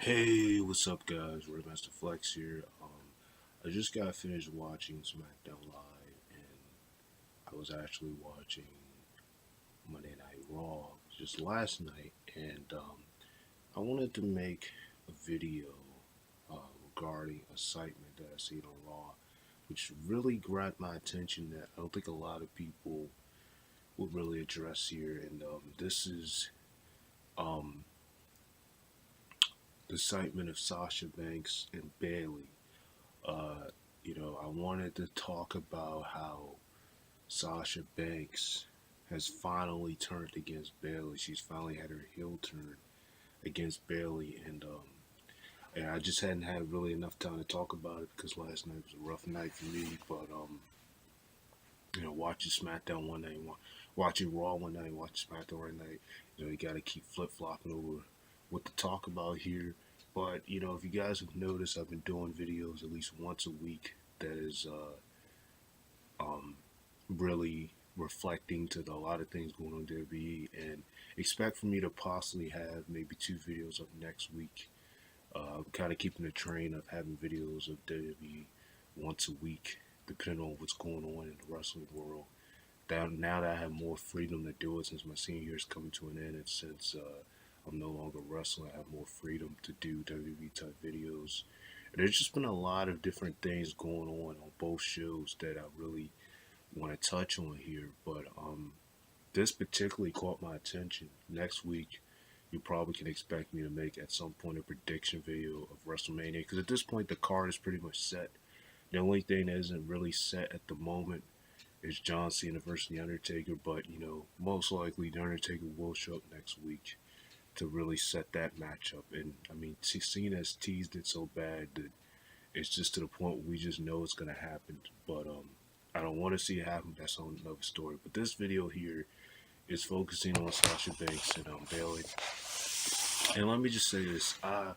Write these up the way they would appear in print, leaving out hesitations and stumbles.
Hey, what's up, guys? Master Flex here. I just got finished watching SmackDown Live, and I was actually watching Monday Night Raw just last night, and I wanted to make a video uh, regarding a segment that I seen on Raw, which really grabbed my attention. That I don't think a lot of people would really address here, and this is um, the segment of Sasha Banks and Bayley. Uh, I wanted to talk about how Sasha Banks has finally turned against Bayley. She's finally had her heel turn against Bayley, and I just hadn't had really enough time to talk about it because last night was a rough night for me. But watching SmackDown one night, watching Raw one night, watching SmackDown one night, you got to keep flip flopping over what to talk about here. But if you guys have noticed, I've been doing videos at least once a week that is really reflecting to a lot of things going on in WWE, and expect for me to possibly have maybe two videos up next week. I'm kind of keeping the train of having videos of WWE once a week, depending on what's going on in the wrestling world. Now that I have more freedom to do it, since my senior year is coming to an end, and since I'm no longer wrestling, I have more freedom to do WWE type videos. And there's just been a lot of different things going on both shows that I really want to touch on here, but this particularly caught my attention. Next week, you probably can expect me to make at some point a prediction video of WrestleMania, because at this point the card is pretty much set. The only thing that isn't really set at the moment is John Cena versus The Undertaker, but most likely The Undertaker will show up next week to really set that matchup. And I mean, Cena has teased it so bad that it's just to the point where we just know it's gonna happen. But I don't want to see it happen. That's another story. But this video here is focusing on Sasha Banks and Bayley. And let me just say this: I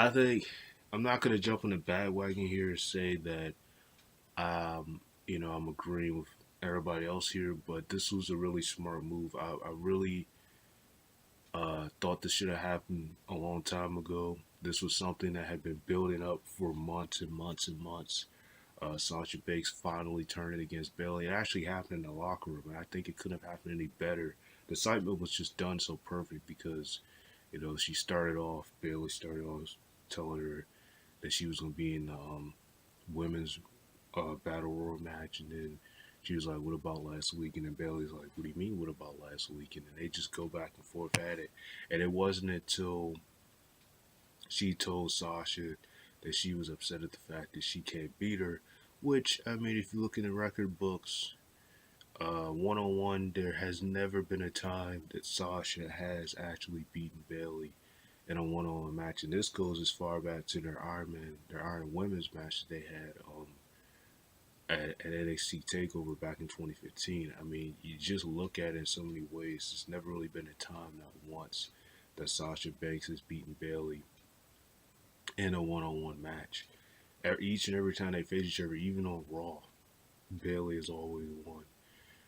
think I'm not gonna jump on the bandwagon here and say that I'm agreeing with everybody else here, but this was a really smart move. I really thought this should have happened a long time ago. This was something that had been building up for months and months and months. Sasha Banks finally turning against Bayley. It actually happened in the locker room, and I think it couldn't have happened any better. The segment was just done so perfect because, Bayley started off telling her that she was going to be in the women's battle royal match, and then she was like, "What about last week?" And then Bayley's like, "What do you mean, what about last week?" And then they just go back and forth at it. And it wasn't until she told Sasha that she was upset at the fact that she can't beat her, which, I mean, if you look in the record books, one on one, there has never been a time that Sasha has actually beaten Bayley in a one on one match. And this goes as far back to their Iron Women's match that they had at NXT Takeover back in 2015. I mean, you just look at it in so many ways. There's never really been a time, not once, that Sasha Banks has beaten Bayley in a one on one match. Each and every time they face each other, even on Raw, Bayley has always won.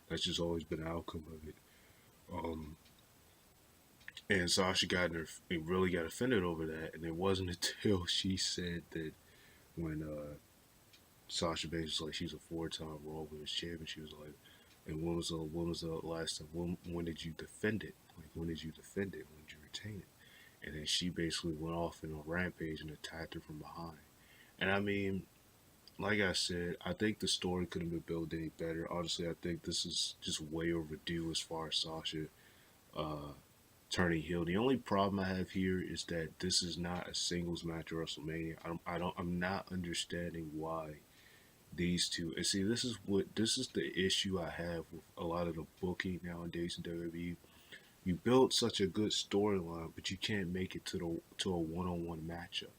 That's just always been the outcome of it. Um, and Sasha really got offended over that, and it wasn't until she said that when Sasha Banks was like she's a four-time Raw Women's Champion, she was like, and when was the last time? When did you defend it? Like, when did you defend it? When did you retain it? And then she basically went off in a rampage and attacked her from behind. And I mean, like I said, I think the story couldn't have been built any better. Honestly, I think this is just way overdue as far as Sasha uh, turning heel. The only problem I have here is that this is not a singles match at WrestleMania. I'm not understanding why these two. And see, this is the issue I have with a lot of the booking nowadays in WWE. You build such a good storyline, but you can't make it to a one-on-one matchup.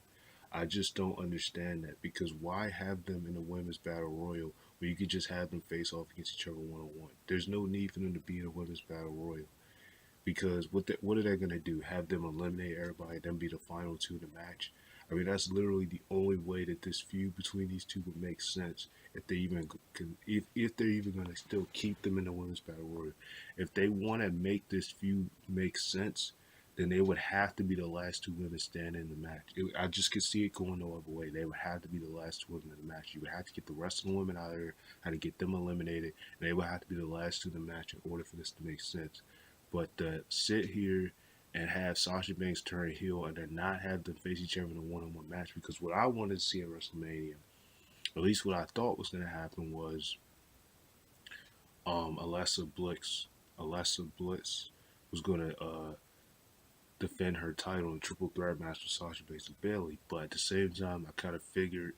I just don't understand that, because why have them in a women's battle royal where you could just have them face off against each other one on one? There's no need for them to be in a women's battle royal, because what are they gonna do? Have them eliminate everybody, then be the final two in the match? I mean, that's literally the only way that this feud between these two would make sense, if they even can, if they're even gonna still keep them in the women's battle royal. If they want to make this feud make sense, then they would have to be the last two women standing in the match. I just could see it going no other way. They would have to be the last two women in the match. You would have to get the rest of the women out of there, how to get them eliminated, and they would have to be the last two in the match in order for this to make sense. But to sit here and have Sasha Banks turn heel and then not have them face each other in a one-on-one match, because what I wanted to see at WrestleMania, at least what I thought was going to happen, was Alexa Bliss. Alexa Bliss was going to defend her title in a triple threat match with Sasha Banks and Bayley. But at the same time, I kind of figured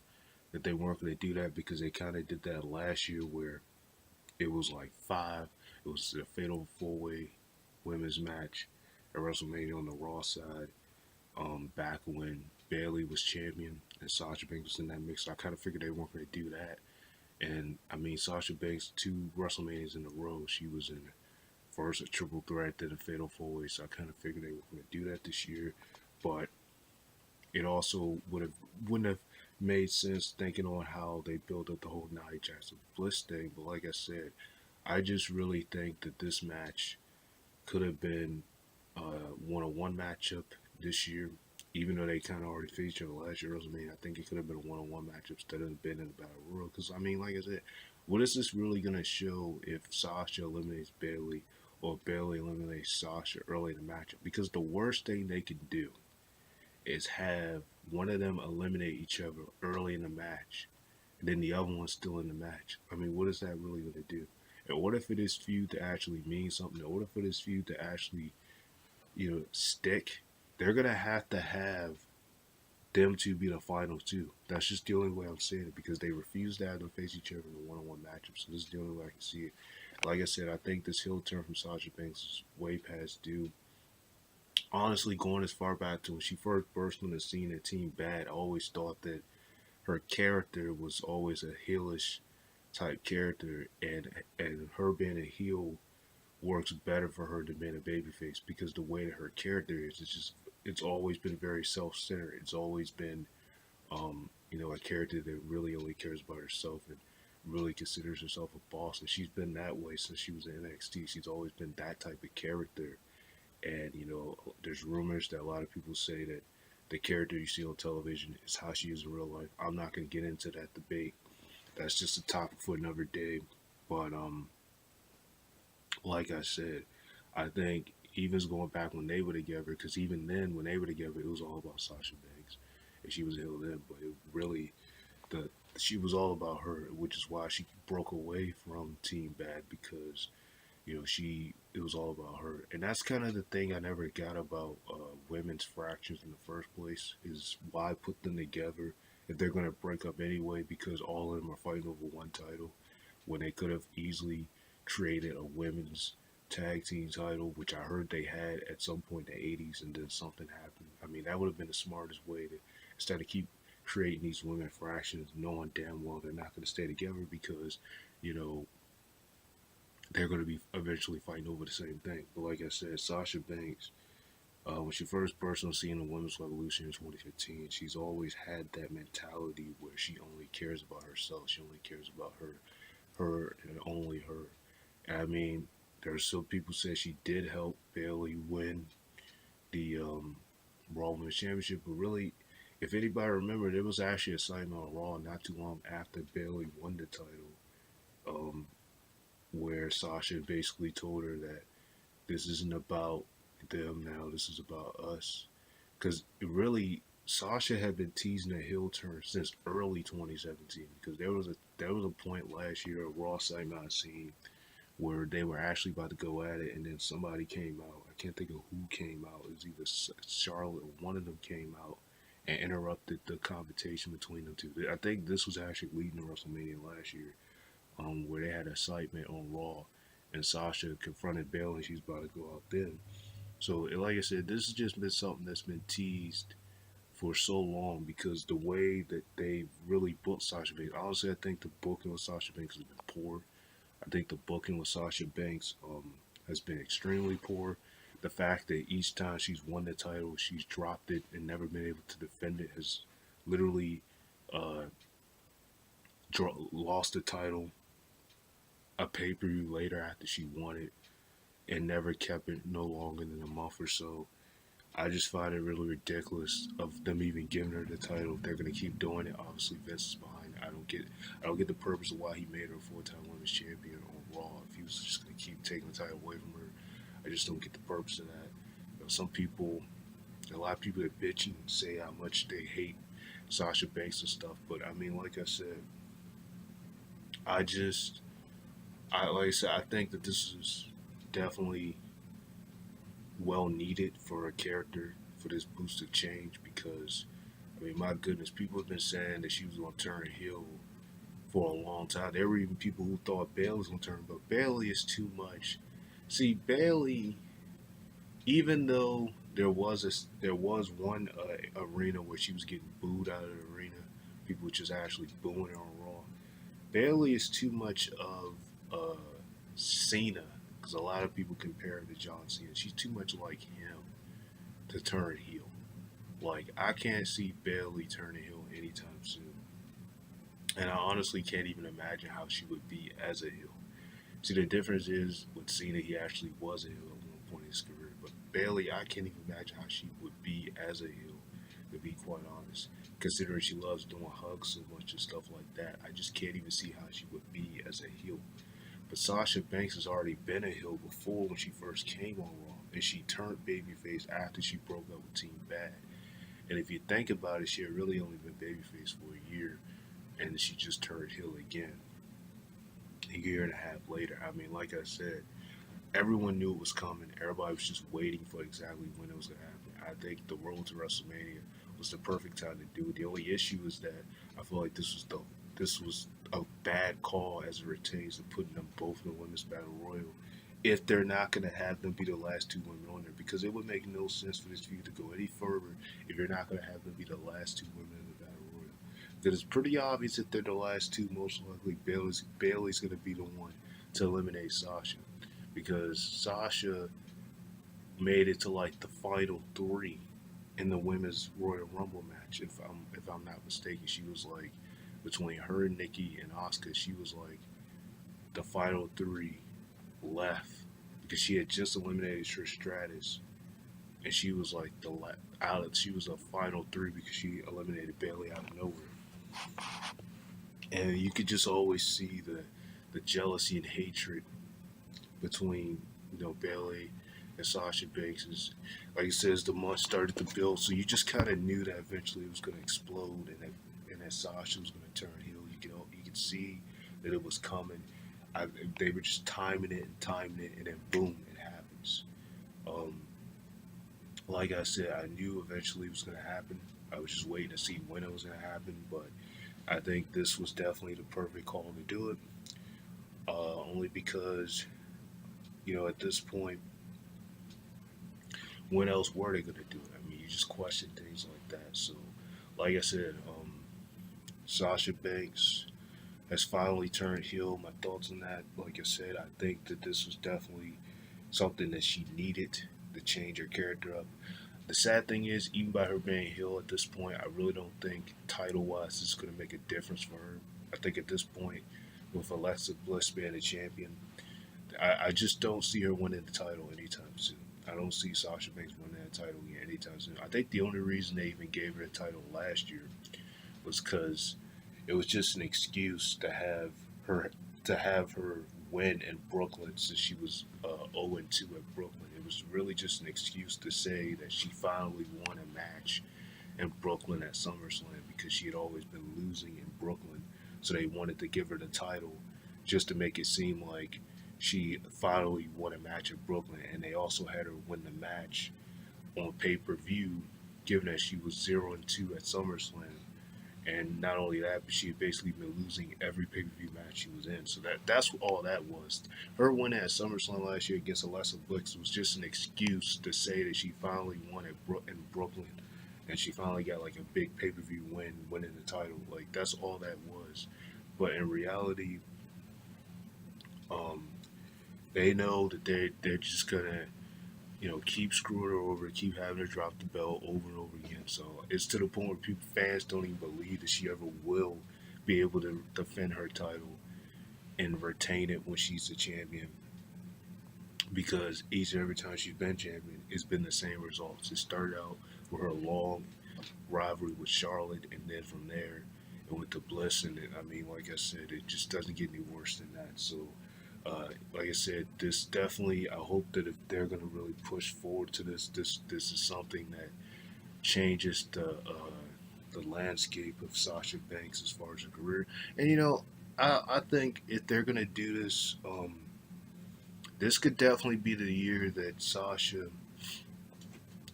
that they weren't going to do that because they kind of did that last year where it was like five. It was a fatal four-way women's match at WrestleMania on the Raw side. Back when Bayley was champion and Sasha Banks was in that mix, so I kind of figured they weren't going to do that. And I mean, Sasha Banks, two WrestleManias in a row, she was in first a triple threat, then a fatal four way. So I kind of figured they were going to do that this year, but it also wouldn't have made sense thinking on how they built up the whole Nia Jackson Bliss thing. But like I said, I just really think that this match could have been a one-on-one matchup this year. Even though they kind of already faced each other last year, I think it could have been a one-on-one matchup instead of been in the Battle Royal. Because I mean, like I said, what is this really gonna show if Sasha eliminates Bayley or Bayley eliminates Sasha early in the matchup? Because the worst thing they can do is have one of them eliminate each other early in the match, and then the other one's still in the match. I mean, what is that really gonna do? In order for this feud to actually mean something, in order for this feud to actually, stick, they're gonna have to have them to be the final two. That's just the only way I'm saying it because they refuse to have them face each other in a one-on-one matchup. So this is the only way I can see it. Like I said, I think this heel turn from Sasha Banks is way past due. Honestly, going as far back to when she first burst on the scene at Team Bad, I always thought that her character was always a heelish type character, and her being a heel works better for her than being a babyface because the way that her character is, it's always been very self-centered. It's always been, a character that really only cares about herself and really considers herself a boss. And she's been that way since she was in NXT. She's always been that type of character. And there's rumors that a lot of people say that the character you see on television is how she is in real life. I'm not going to get into that debate. That's just a topic for another day. But like I said, I think even going back when they were together, because even then when they were together, it was all about Sasha Banks, and she was ill then. But it really, she was all about her, which is why she broke away from Team Bad because it was all about her, and that's kind of the thing I never got about women's fractions in the first place is why put them together if they're gonna break up anyway because all of them are fighting over one title when they could have easily created a women's tag team title, which I heard they had at some point in the 80s, and then something happened. I mean, that would have been the smartest way to instead of keep creating these women fractions, knowing damn well they're not going to stay together because, you know, they're going to be eventually fighting over the same thing. But like I said, Sasha Banks, when she first burst on the scene in Women's Revolution in 2015, she's always had that mentality where she only cares about herself. She only cares about her and only her. And I mean, there's some people say she did help Bayley win the Raw Women's Championship, but really, if anybody remember, there was actually a segment on Raw not too long after Bayley won the title, where Sasha basically told her that this isn't about them now, this is about us. Because really, Sasha had been teasing a heel turn since early 2017. Because there was a point last year, a Raw segment I seen where they were actually about to go at it, and then somebody came out. I can't think of who came out. It was either Charlotte or one of them came out and interrupted the competition between them two. I think this was actually leading to WrestleMania last year, where they had a segment on Raw, and Sasha confronted Bayley, and she's about to go out then. So, like I said, this has just been something that's been teased for so long because the way that they really booked Sasha Banks. Honestly, I think the booking with Sasha Banks has been poor. I think the booking with Sasha Banks has been extremely poor. The fact that each time she's won the title, she's dropped it and never been able to defend it has literally uh, lost the title a pay-per-view later after she won it and never kept it no longer than a month or so. I just find it really ridiculous of them even giving her the title. If they're gonna keep doing it, obviously Vince is behind it. I don't get the purpose of why he made her a 4-time women's champion on Raw. If he was just gonna keep taking the title away from her, I just don't get the purpose of that. Some people, a lot of people that bitch and say how much they hate Sasha Banks and stuff, but I mean, like I said, I just, like I said, I think that this is definitely well needed for a character for this boost of change because I mean, my goodness, people have been saying that she was going to turn heel for a long time. There were even people who thought Bayley was going to turn, but Bayley is too much. See, Bayley, even though there was one arena where she was getting booed out of the arena, people were just actually booing her on Raw. Bayley is too much of uh, Cena because a lot of people compare her to John Cena. She's too much like him to turn heel. Like I can't see Bayley turning heel anytime soon, and I honestly can't even imagine how she would be as a heel. See, the difference is with Cena, he actually was a heel at one point in his career, but Bayley, I can't even imagine how she would be as a heel. To be quite honest, considering she loves doing hugs so much and stuff like that, I just can't even see how she would be as a heel. But Sasha Banks has already been a heel before when she first came on Raw, and she turned babyface after she broke up with Team Bad. And if you think about it, she had really only been babyface for a year, and she just turned heel again a year and a half later. I mean, like I said, everyone knew it was coming. Everybody was just waiting for exactly when it was going to happen. I think the road to WrestleMania was the perfect time to do it. The only issue is that I feel like this was a bad call as it pertains to putting them both in the women's battle royal. If they're not going to have them be the last two women on there, because it would make no sense for this feud to go any further if you're not going to have them be the last two women in the battle royal. Because it's pretty obvious that they're the last two. Most likely, Bayley's going to be the one to eliminate Sasha because Sasha made it to like the final three in the women's Royal Rumble match. If I'm not mistaken, she was like between her, Nikki, and Asuka. She was like the final three left because she had just eliminated Trish Stratus, and she was like she was a final three because she eliminated Bayley out of nowhere. And you could just always see the jealousy and hatred between Bayley and Sasha Banks is like it says the month started to build, so you just kind of knew that eventually it was going to explode and that Sasha was going to turn heel. You could see that it was coming. They were just timing it, and then boom, it happens. Um, like I said, I knew eventually it was going to happen. I was just waiting to see when it was going to happen, but I think this was definitely the perfect call to do it. Only because at this point, when else were they going to do it? I mean, you just question things like that. So, like I said, Sasha Banks has finally turned heel. My thoughts on that, like I said, I think that this was definitely something that she needed to change her character up. The sad thing is, even by her being heel at this point, I really don't think title wise this is going to make a difference for her. I think at this point, with Alexa Bliss being the champion, I just don't see her winning the title anytime soon. I don't see Sasha Banks winning that title again anytime soon. I think the only reason they even gave her the title last year was because it was just an excuse her to have her win in Brooklyn since she was 0-2 at Brooklyn. It was really just an excuse to say that she finally won a match in Brooklyn at SummerSlam because she had always been losing in Brooklyn. So they wanted to give her the title just to make it seem like she finally won a match in Brooklyn. And they also had her win the match on pay per view, given that she was 0-2 at SummerSlam. And not only that, but she had basically been losing every pay per view match she was in. So that's all that was. Her win at SummerSlam last year against Alexa Bliss was just an excuse to say that she finally won in Brooklyn, and she finally got like a big pay per view win, winning the title. Like that's all that was. But in reality, um, they know that they're just gonna keep screwing her over, keep having her drop the belt over and over again. So it's to the point where fans don't even believe that she ever will be able to defend her title and retain it when she's the champion. because each and every time she's been champion, it's been the same results. It started out with her long rivalry with Charlotte, and then from there, it went to Bliss, and I mean, like I said, it just doesn't get any worse than that. So, like I said, this definitely. I hope that if they're gonna really push forward to this is something that changes the landscape of Sasha Banks as far as her career. And I think if they're gonna do this, this could definitely be the year that Sasha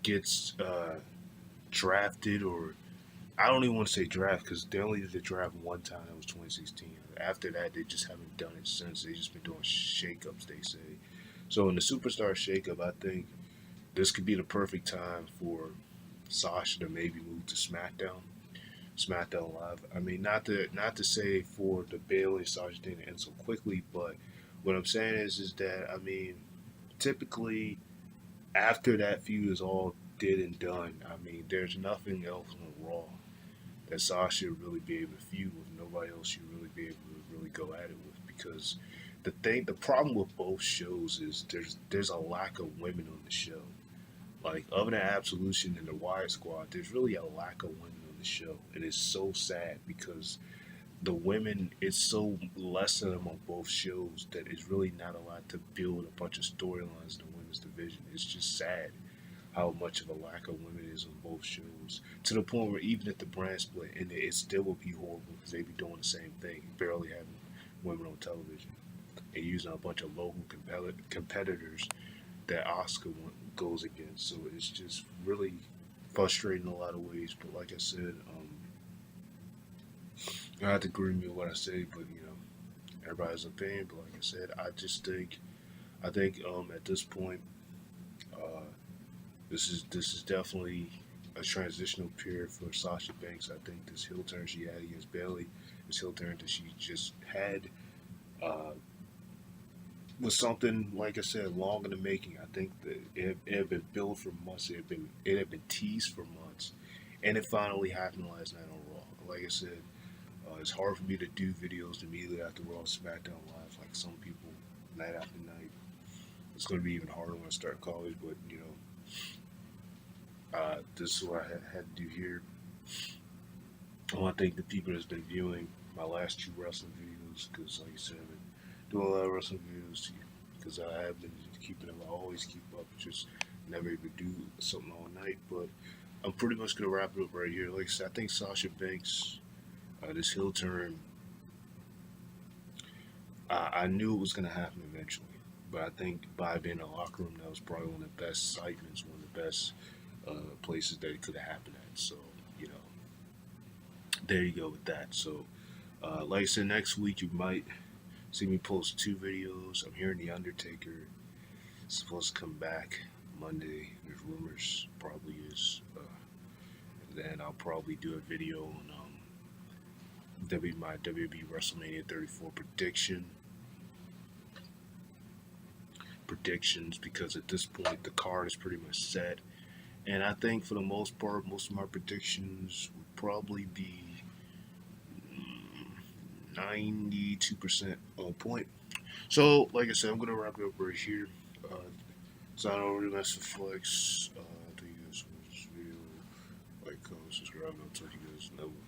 gets drafted, or I don't even want to say draft because they only did the draft one time. That was 2016. After that, they just haven't done it since. They just been doing shakeups, they say. So in the superstar shakeup, I think this could be the perfect time for Sasha to maybe move to SmackDown Live. I mean, not to say for the Bayley Sasha thing to end so quickly, but what I'm saying is that I mean, typically after that feud is all did and done, I mean, there's nothing else on Raw that Sasha would really be able to feud with. Nobody else should really be able to really go at it with because the problem with both shows is there's a lack of women on the show. Like other than Absolution and the Wyatt Squad, there's really a lack of women on the show, and it's so sad because the women it's so less of them on both shows that it's really not a lot to build a bunch of storylines in the women's division. It's just sad how much of a lack of women is on both shows to the point where even if the brand split, and it still will be horrible because they be doing the same thing, barely having women on television and using a bunch of local competitors that Oscar goes against. So it's just really frustrating in a lot of ways. But like I said, you don't have to agree with me with what I say, but everybody's opinion. But like I said, I think at this point, uh, this is definitely a transitional period for Sasha Banks. I think this heel turn she had against Bayley, this heel turn that she just had, uh, was something like I said, long in the making. I think that it had been built for months. It had been teased for months, and it finally happened last night on Raw. Like I said, it's hard for me to do videos immediately after Raw SmackDown Live, like some people, night after night. It's going to be even harder when I start college, but this is what I had to do here. I want to thank the people that's been viewing my last two wrestling videos because, like I said, I've been doing a lot of wrestling videos because I have been keeping them. I always keep up, just never even do something all night. But I'm pretty much going to wrap it up right here. Like I said, I think Sasha Banks, this heel turn, I knew it was going to happen eventually. But I think by being in the locker room, that was probably one of the best segments, one of the best places that it could have happened at. So, you know, there you go with that. So, like I said, next week you might see me post two videos. I'm hearing The Undertaker is supposed to come back Monday. There's rumors, probably is. Then I'll probably do a video on my WWE WrestleMania 34 predictions because at this point the card is pretty much set. And I think for the most part, most of my predictions would probably be 92% on point. So, like I said, I'm gonna wrap it up right here. Sign over to Master Flex. Thank you guys for this video. Like, comment, subscribe, and I'll talk to you guys next.